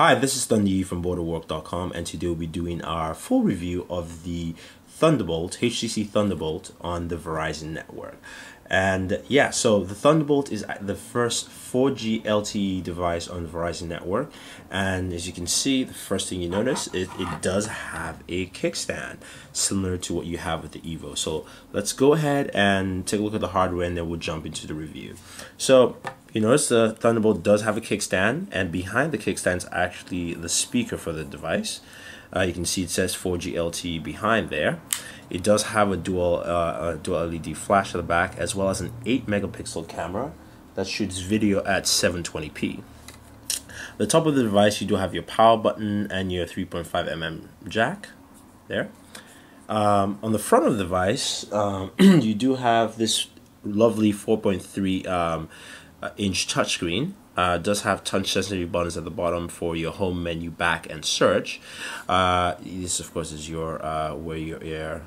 Hi, this is Thundy from Booredatwork.com, and today we'll be doing our full review of the Thunderbolt, HTC Thunderbolt on the Verizon network. And yeah, so the Thunderbolt is the first 4G LTE device on the Verizon network. And as you can see, the first thing you notice is it does have a kickstand, similar to what you have with the Evo. So let's go ahead and take a look at the hardware, and then we'll jump into the review. So you notice the Thunderbolt does have a kickstand, and behind the kickstand is actually the speaker for the device. You can see it says 4G LTE behind there. It does have a dual LED flash at the back, as well as an 8-megapixel camera that shoots video at 720p. The top of the device, you do have your power button and your 3.5mm jack there. On the front of the device, you do have this lovely 4.3 inch touchscreen. Does have touch sensitive buttons at the bottom for your home menu, back, and search. This of course is your where your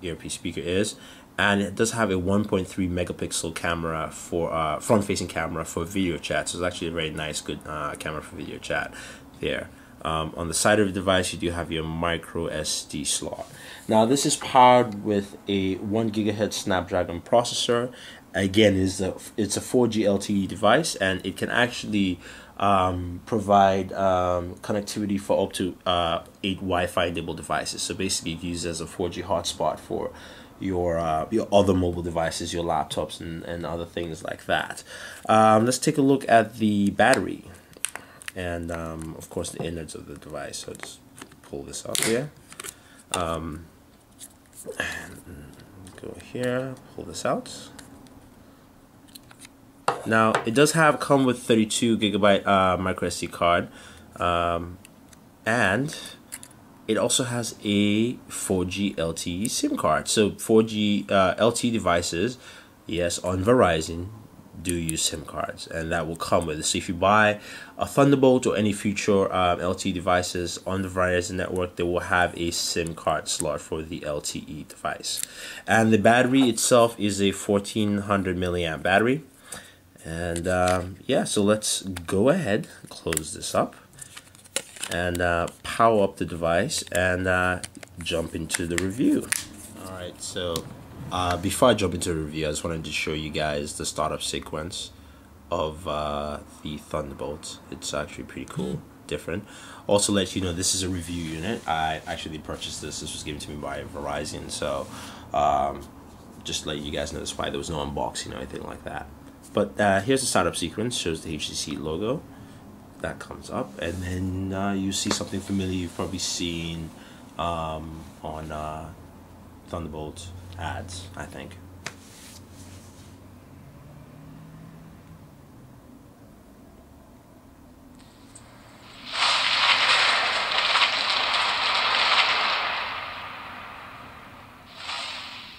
earpiece speaker is, and it does have a 1.3 megapixel camera for front-facing camera for video chat. So it's actually a very nice, good camera for video chat there. On the side of the device, you do have your micro SD slot. Now this is powered with a 1 GHz Snapdragon processor. Again, it's a 4G LTE device, and it can actually provide connectivity for up to 8 Wi-Fi enabled devices. So basically, it uses as a 4G hotspot for your other mobile devices, your laptops, and other things like that. Let's take a look at the battery, and of course the innards of the device. So just pull this up here. And go here, pull this out. Now it does come with 32 gigabyte micro SD card, and it also has a 4G LTE SIM card. So 4G LTE devices, yes, on Verizon do use SIM cards, and that will come with it. So if you buy a Thunderbolt or any future LTE devices on the Verizon network, they will have a SIM card slot for the LTE device. And the battery itself is a 1400 milliamp battery. And yeah, so let's go ahead, close this up, and power up the device, and jump into the review. Alright, so before I jump into the review, I just wanted to show you guys the startup sequence of the Thunderbolt. It's actually pretty cool, different. Also let you know, this is a review unit. I actually purchased this. This was given to me by Verizon, so just to let you guys know, that's why there was no unboxing or anything like that. But here's the startup sequence. Shows the HTC logo. That comes up, and then you see something familiar you've probably seen on Thunderbolt ads, I think.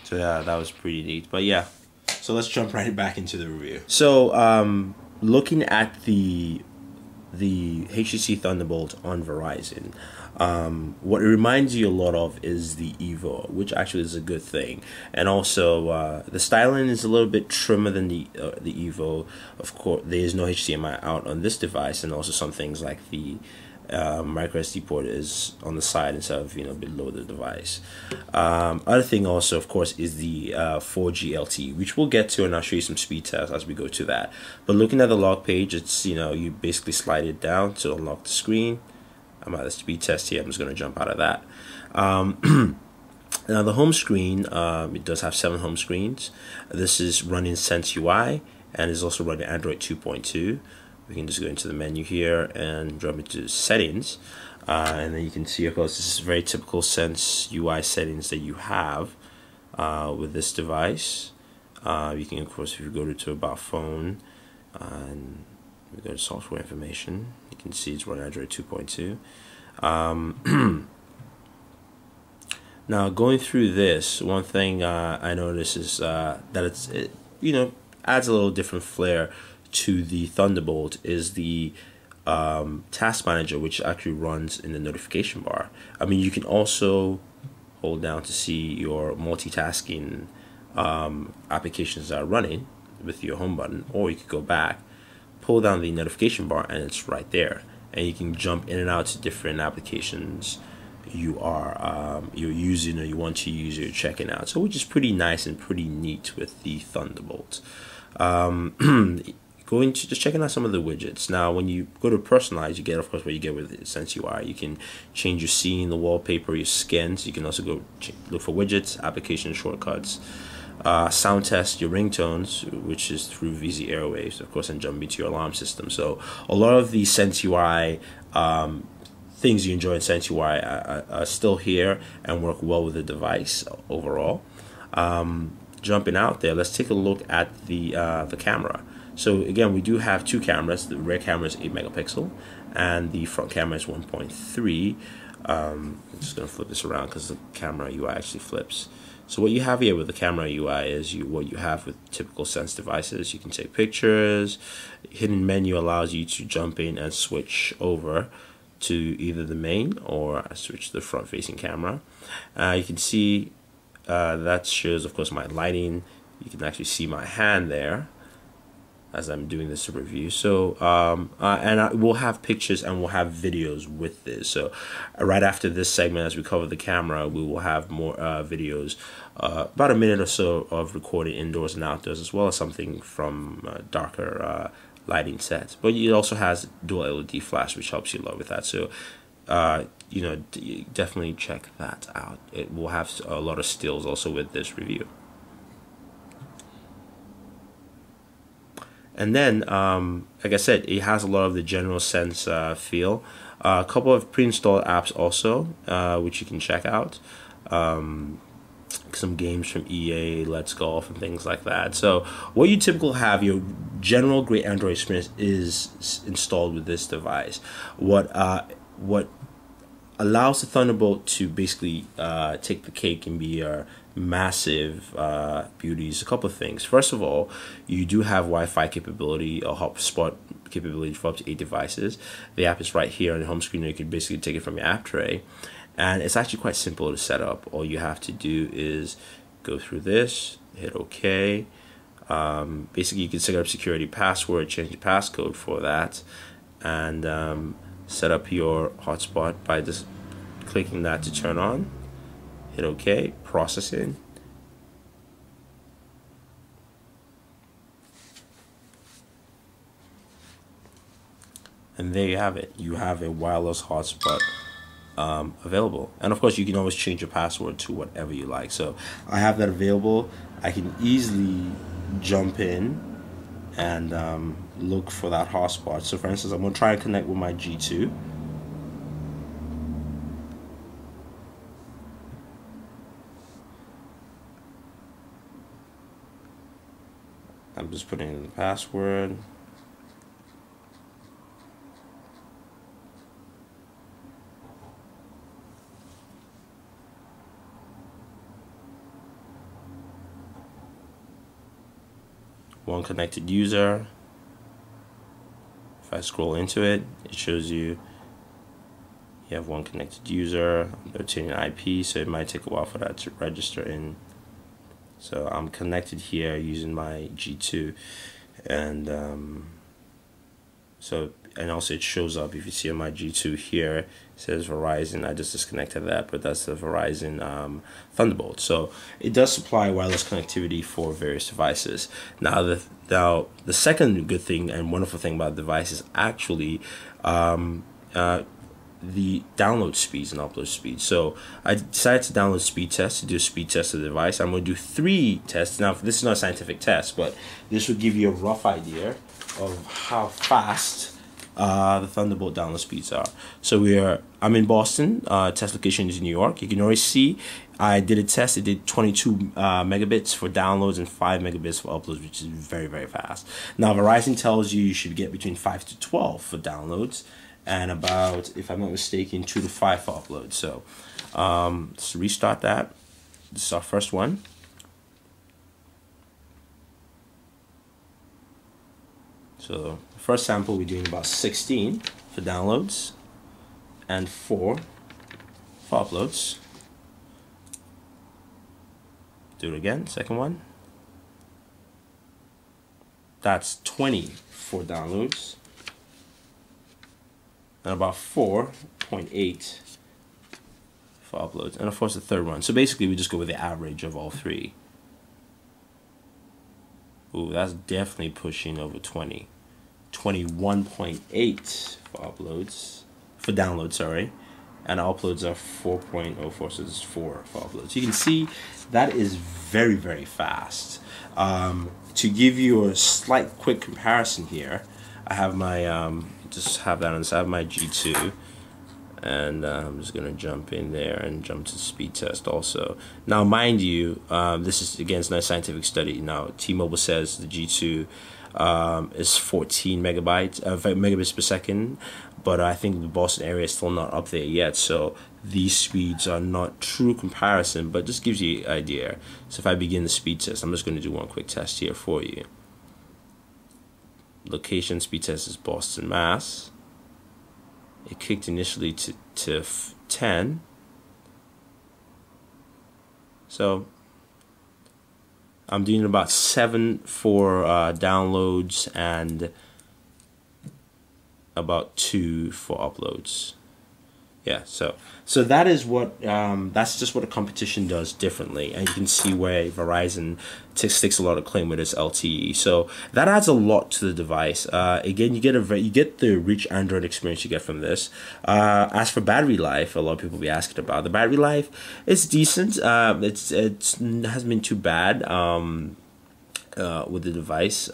So yeah, that was pretty neat. But yeah, so let's jump right back into the review. So looking at the HTC Thunderbolt on Verizon, what it reminds you a lot of is the Evo, which actually is a good thing. And also the styling is a little bit trimmer than the Evo. Of course, there is no HDMI out on this device, and also some things like the micro SD port is on the side instead of below the device. Other thing also, of course, is the 4G LTE, which we'll get to, and I'll show you some speed tests as we go to that. But looking at the log page, it's you basically slide it down to unlock the screen. I'm at the speed test here. I'm just going to jump out of that. Now the home screen, it does have 7 home screens. This is running Sense UI, and is also running Android 2.2. We can just go into the menu here and jump into settings, and then you can see, of course, this is very typical Sense UI settings that you have with this device. You can, of course, if you go to About Phone and we go to software information, you can see it's running Android 2.2. Now going through this, one thing I noticed is that it adds a little different flair to the Thunderbolt is the task manager, which actually runs in the notification bar. I mean, you can also hold down to see your multitasking applications that are running with your home button, or you could go back, pull down the notification bar, and it's right there. and you can jump in and out to different applications you're using or you want to use or you're checking out. So which is pretty nice and pretty neat with the Thunderbolt. Going to just checking out some of the widgets. Now, when you go to personalize, you get, of course, what you get with Sense UI. You can change your scene, the wallpaper, your skins. You can also go look for widgets, application shortcuts, sound test your ringtones, which is through VZ Airwaves, of course, and jump into your alarm system. So a lot of the Sense UI things you enjoy in Sense UI are still here and work well with the device overall. Jumping out there, let's take a look at the camera. So again, we do have two cameras. The rear camera is 8 megapixel and the front camera is 1.3. I'm just going to flip this around because the camera UI actually flips. So what you have here with the camera UI is what you have with typical Sense devices. You can take pictures. Hidden menu allows you to jump in and switch over to either the main or switch to the front facing camera. You can see that shows, of course, my lighting. You can actually see my hand there as I'm doing this review. So we'll have pictures and we'll have videos with this. So right after this segment, as we cover the camera, we will have more videos, about a minute or so of recording indoors and outdoors, as well as something from darker lighting sets. But it also has dual LED flash, which helps you a lot with that. So you know, definitely check that out. It will have a lot of stills also with this review. And then, like I said, it has a lot of the general Sense feel. A couple of pre-installed apps also, which you can check out. Some games from EA, Let's Golf, and things like that. So what you typically have, your general great Android experience is installed with this device. What allows the Thunderbolt to basically take the cake and be your massive beauties, a couple of things. First of all, you do have Wi-Fi capability or hotspot capability for up to 8 devices. The app is right here on the home screen. You can basically take it from your app tray, and it's actually quite simple to set up. All you have to do is go through this, hit OK. Basically, you can set up security password, change the passcode for that, and set up your hotspot by just clicking that to turn on. Hit OK, processing. And there you have it. You have a wireless hotspot available. And of course, you can always change your password to whatever you like. So I have that available. I can easily jump in and look for that hotspot. So for instance, I'm going to try and connect with my G2. I'm just putting in the password. One connected user. If I scroll into it, it shows you have one connected user. I'm obtaining IP, so it might take a while for that to register in. So I'm connected here using my G2, and also it shows up, if you see on my G2 here, it says Verizon. I just disconnected that, but that's the Verizon Thunderbolt. So it does supply wireless connectivity for various devices. Now the second good thing and wonderful thing about the device is actually the download speeds and upload speeds. So I decided to download speed test to do a speed test of the device. I'm going to do 3 tests. Now this is not a scientific test, but this will give you a rough idea of how fast the Thunderbolt download speeds are. So I'm in Boston. Test location is in New York. You can already see I did a test. It did 22 megabits for downloads and 5 megabits for uploads, which is very, very fast. Now Verizon tells you should get between 5 to 12 for downloads, and about, if I'm not mistaken, 2 to 5 for upload. So let's restart that. This is our first one. So first sample, we're doing about 16 for downloads and 4 for uploads. Do it again, second one. That's 20 for downloads and about 4.8 for uploads, and of course the third one. So basically we just go with the average of all three. Ooh, that's definitely pushing over 20. 21.8 for uploads, for downloads, sorry. And uploads are 4.04, so it's 4 for uploads. You can see that is very, very fast. To give you a slight quick comparison here, I have my, just have that on the side, I have my G2. And I'm just going to jump in there and jump to the speed test also. Now, mind you, this is, again, it's not a scientific study. Now, T-Mobile says the G2 is 14 megabits per second, but I think the Boston area is still not up there yet, so these speeds are not true comparison, but just gives you an idea. So if I begin the speed test, I'm just going to do one quick test here for you. Location speed test is Boston, Mass. It kicked initially to 10. So I'm doing about 7 for downloads and about 2 for uploads. Yeah, so that is what that's just what a competition does differently, and you can see where Verizon sticks a lot of claim with its LTE. So that adds a lot to the device. Again, you get the rich Android experience you get from this. As for battery life, a lot of people be asking about the battery life. It's decent. It hasn't been too bad. With the device,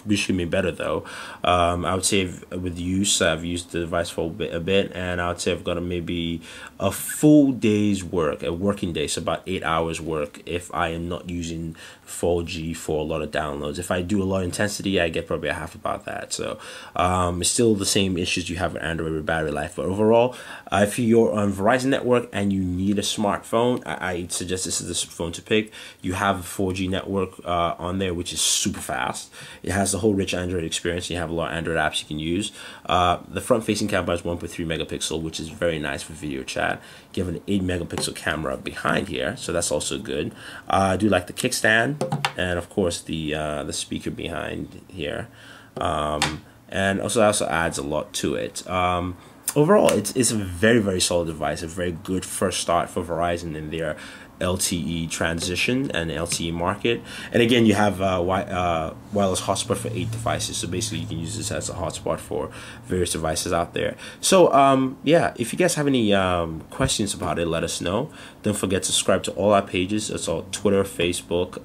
wish it been better though. I would say with use, I've used the device for a bit, and I would say I've got maybe a full day's work, a working day, so about 8 hours work if I am not using 4G for a lot of downloads. If I do a lot of intensity, I get probably a half about that. So it's still the same issues you have with Android with battery life, but overall, if you're on Verizon network and you need a smartphone, I suggest this is the phone to pick. You have a 4G network on there, which is super fast. It has the whole rich Android experience. You have a lot of Android apps you can use. The front-facing camera is 1.3 megapixel, which is very nice for video chat. You have an 8 megapixel camera behind here, so that's also good. I do like the kickstand, and of course the speaker behind here, and also adds a lot to it. Overall, it's a very, very solid device, a very good first start for Verizon in their LTE transition and LTE market. And again, you have wireless hotspot for 8 devices, so basically you can use this as a hotspot for various devices out there. So yeah, if you guys have any questions about it, let us know. Don't forget to subscribe to all our pages. It's all Twitter, Facebook,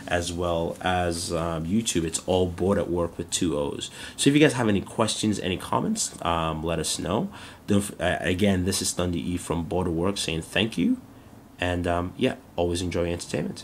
as well as YouTube. It's all Bored at Work with 2 O's. So if you guys have any questions, any comments, let us know. Again, this is Thunder E from Booredatwork saying thank you. And yeah, always enjoy entertainment.